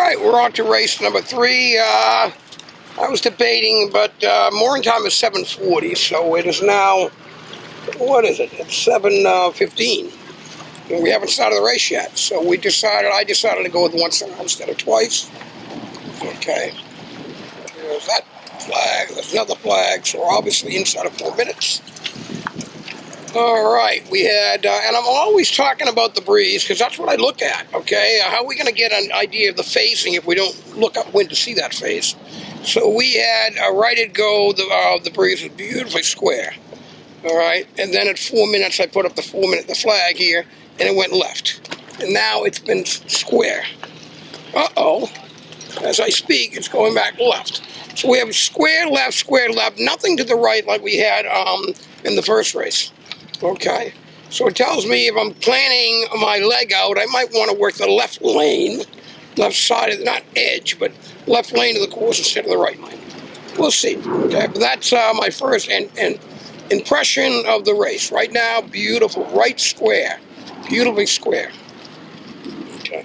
right, we're on to race number 3. I was debating, but morning time is 7:40, so it is now, what is it? It's 7:15. And we haven't started the race yet, so I decided to go with once around instead of twice. Okay. There's that flag, there's another flag, so we're obviously inside of 4 minutes. All right, we had, and I'm always talking about the breeze because that's what I look at, okay? How are we going to get an idea of the phasing if we don't look upwind to see that phase? So we had a righted go, the breeze was beautifully square, all right? And then at 4 minutes, I put up the flag here, and it went left. And now it's been square. Uh-oh. As I speak, it's going back left. So we have square left, nothing to the right like we had in the first race. Okay, so it tells me if I'm planning my leg out, I might want to work the left lane, left side of not edge, but left lane of the course instead of the right lane. We'll see. Okay, but that's my first impression of the race. Right now, beautiful, right square, beautifully square. Okay,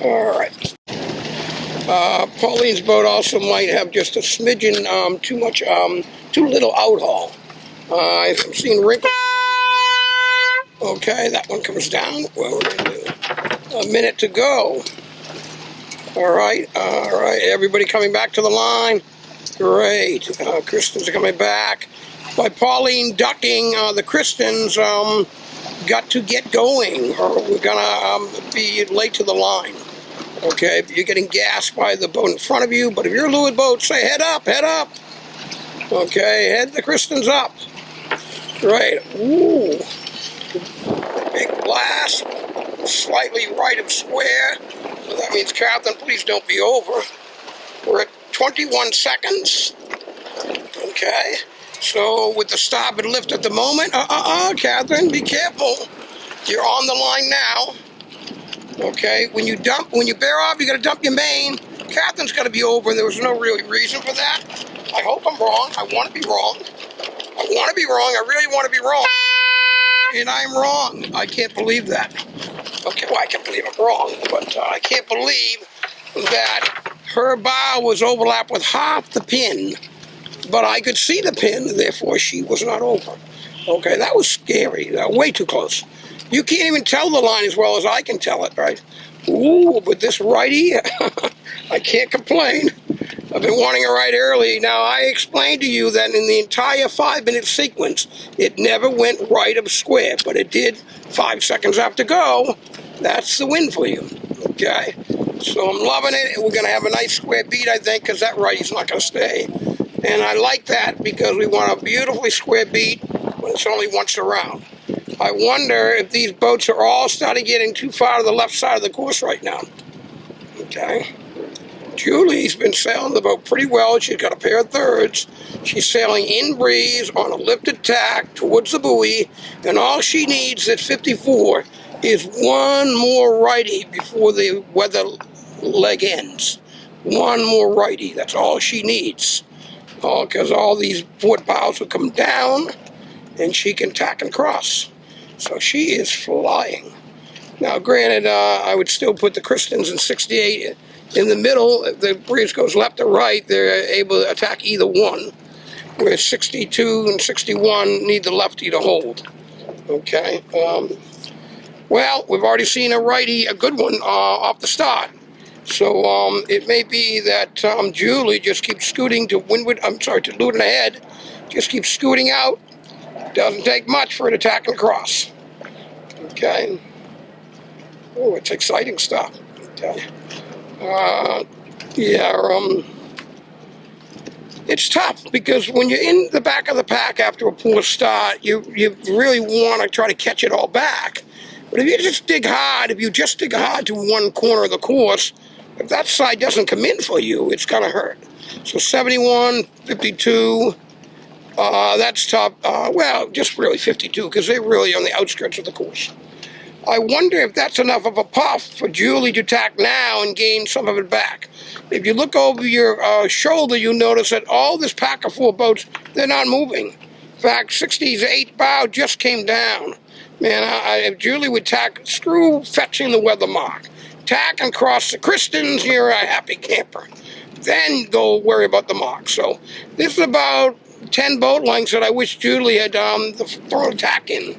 all right. Pauline's boat also might have just a smidgen too little outhaul. I've seen wrinkles. Okay, that one comes down. Well, we're going to do a minute to go. All right, everybody coming back to the line. Great. Kristens are coming back. By Pauline ducking, the Kristens got to get going, or we're going to be late to the line. Okay, you're getting gassed by the boat in front of you, but if you're a leeward boat, say head up, head up. Okay, head the Kristens up. Great. Ooh. Big blast, slightly right of square, so that means, Catherine, please don't be over. We're at 21 seconds, okay, so with the stop and lift at the moment, Catherine, be careful, you're on the line now, okay, when you bear off, you gotta dump your main. Catherine's gotta be over, and there was no really reason for that. I hope I'm wrong, I want to be wrong, I really want to be wrong. And I'm wrong. I can't believe that. Okay, well, I can't believe I'm wrong, but I can't believe that her bow was overlapped with half the pin. But I could see the pin, therefore she was not over. Okay, that was scary. Way too close. You can't even tell the line as well as I can tell it, right? Ooh, but this righty, I can't complain. I've been wanting a right early. Now, I explained to you that in the entire 5-minute sequence, it never went right of square, but it did 5 seconds after go. That's the win for you, okay? So I'm loving it. We're going to have a nice square beat, I think, because that righty's not going to stay. And I like that because we want a beautifully square beat when it's only once around. I wonder if these boats are all starting getting too far to the left side of the course right now, okay? Julie's been sailing the boat pretty well. She's got a pair of thirds. She's sailing in breeze on a lifted tack towards the buoy, and all she needs at 54 is one more righty before the weather leg ends. One more righty. That's all she needs. Because all these port bows will come down, and she can tack and cross. So she is flying. Now, granted, I would still put the Kristens in 68 in the middle. If the breeze goes left or right, they're able to attack either one, where 62 and 61 need the lefty to hold. Okay. Well, we've already seen a righty, a good one, off the start. So it may be that Julie just keeps scooting to windward, to leeward and ahead, just keeps scooting out. Doesn't take much for an attack and cross. Okay. Oh, it's exciting stuff. Okay. It's tough because when you're in the back of the pack after a poor start, you really want to try to catch it all back. But if you just dig hard to one corner of the course, if that side doesn't come in for you, it's going to hurt. So 71, 52, that's tough. Well, just really 52 because they're really on the outskirts of the course. I wonder if that's enough of a puff for Julie to tack now and gain some of it back. If you look over your shoulder, you'll notice that all this pack of 4 boats, they're not moving. In fact, 60's 8 bow just came down. Man, if Julie would tack, screw fetching the weather mark. tack and cross the Kristens, you're a happy camper. Then go worry about the mark. So this is about 10 boat lengths that I wish Julie had thrown a tack in.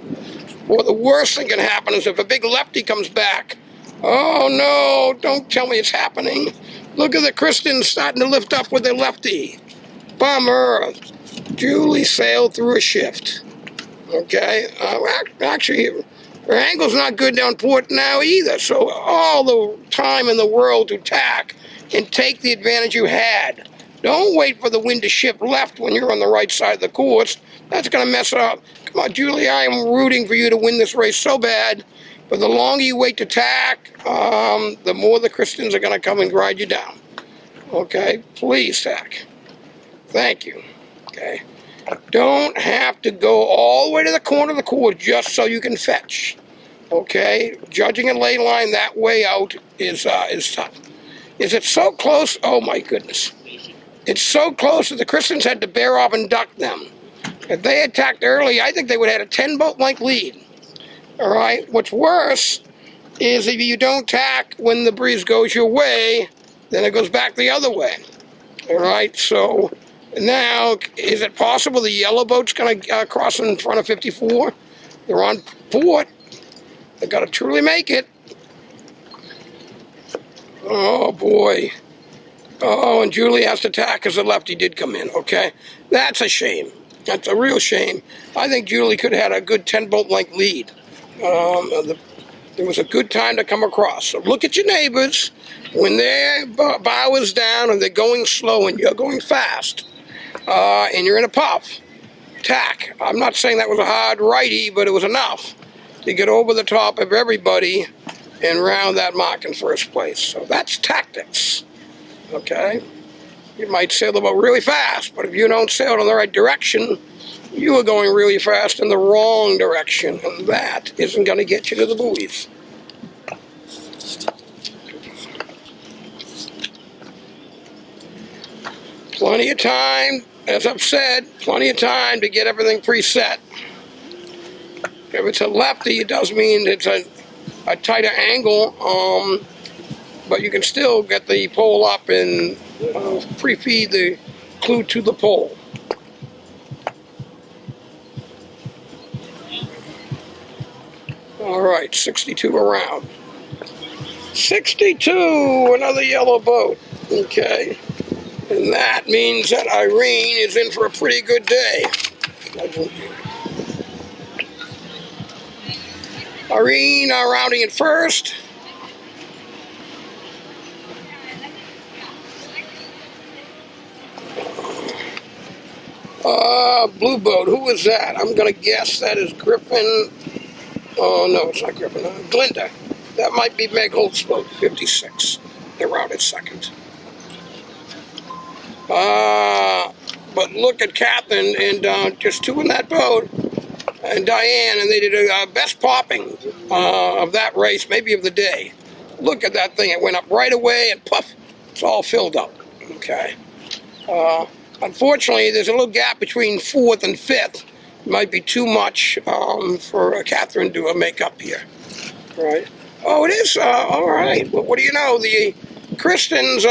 Or the worst thing can happen is if a big lefty comes back. Oh no, don't tell me it's happening. Look at the Kristens starting to lift up with their lefty. Bummer. Julie sailed through a shift. Okay, actually, her angle's not good down port now either, so all the time in the world to tack and take the advantage you had. Don't wait for the wind to shift left when you're on the right side of the course. That's going to mess it up. Come on, Julie, I am rooting for you to win this race so bad, but the longer you wait to tack, the more the Kristens are going to come and grind you down. Okay, please tack. Thank you. Okay. Don't have to go all the way to the corner of the course just so you can fetch. Okay? Judging a lay line that way out is tough. Is it so close? Oh my goodness. It's so close that the Kristens had to bear off and duck them. If they attacked early, I think they would have had a 10 boat length lead. All right? What's worse is if you don't tack when the breeze goes your way, then it goes back the other way. All right? So now, is it possible the yellow boat's going to cross in front of 54? They're on port. They've got to truly make it. Oh, boy. Oh, and Julie has to tack because the lefty did come in, okay? That's a shame. That's a real shame. I think Julie could have had a good 10 boat length lead. There was a good time to come across. So look at your neighbors. When their bow is down and they're going slow and you're going fast, and you're in a puff, tack. I'm not saying that was a hard righty, but it was enough to get over the top of everybody and round that mark in first place. So that's tactics. Okay? You might sail the boat really fast, but if you don't sail in the right direction, you are going really fast in the wrong direction, and that isn't going to get you to the buoys. Plenty of time, as I've said, plenty of time to get everything preset. If it's a lefty, it does mean it's a tighter angle, but you can still get the pole up and pre-feed the clue to the pole. All right, 62 around. 62, another yellow boat. Okay. And that means that Irene is in for a pretty good day. Irene rounding it first. Blue boat, who is that? I'm going to guess that is Griffin. Oh, no, it's not Griffin. Glinda. That might be Meg Holt's boat, 56. They rounded second. But look at Catherine and just two in that boat, and Diane, and they did a best popping of that race, maybe of the day. Look at that thing. It went up right away, and puff, it's all filled up. Okay. Unfortunately, there's a little gap between fourth and fifth. It might be too much for Catherine to make up here. All right. Oh, it is? All right. Well, what do you know? The Kristens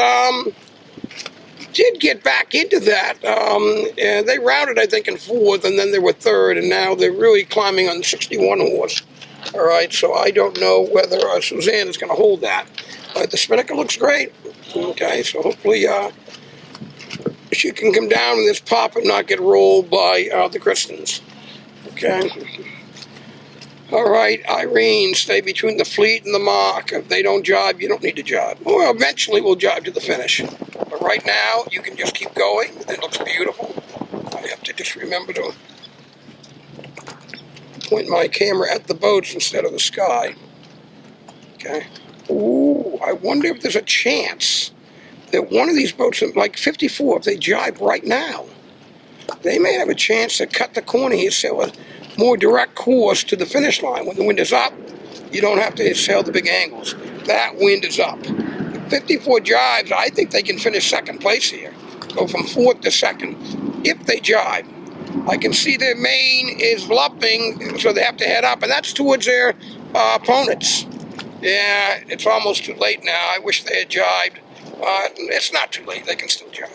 did get back into that. And they rounded, I think, in fourth, and then they were third, and now they're really climbing on the 61 horse. All right, so I don't know whether Suzanne is going to hold that. But the Spinnaker looks great. Okay, so hopefully she can come down in this pop and not get rolled by the Kristens. Okay. All right, Irene, stay between the fleet and the mark. If they don't jibe, you don't need to jibe. Well, eventually we'll jibe to the finish. But right now, you can just keep going. It looks beautiful. I have to just remember to point my camera at the boats instead of the sky. Okay. Ooh, I wonder if there's a chance that one of these boats, like 54, if they jibe right now, they may have a chance to cut the corner here, sail a more direct course to the finish line. When the wind is up, you don't have to sail the big angles. That wind is up. If 54 jibes, I think they can finish second place here. Go from fourth to second, if they jibe. I can see their main is lumping, so they have to head up, and that's towards their opponents. Yeah, it's almost too late now. I wish they had jibed. It's not too late. They can still jibe.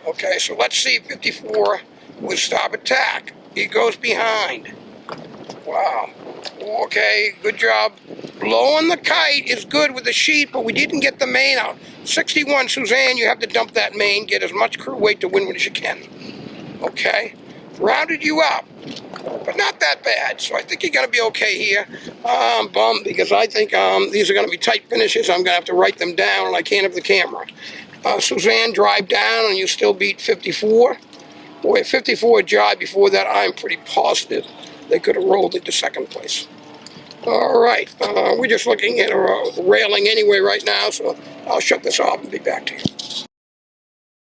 Okay, so let's see 54 with stop attack. He goes behind. Wow. Okay, good job. Blowing the kite is good with the sheet, but we didn't get the main out. 61, Suzanne, you have to dump that main. Get as much crew weight to windward as you can. Okay. Rounded you up, but not that bad. So I think you're going to be okay here. I'm bummed because I think these are going to be tight finishes. I'm going to have to write them down, and I can't have the camera. Suzanne, drive down, and you still beat 54. Boy, 54 jive before that, I'm pretty positive they could have rolled into second place. All right, we're just looking at a railing anyway right now, so I'll shut this off and be back to you.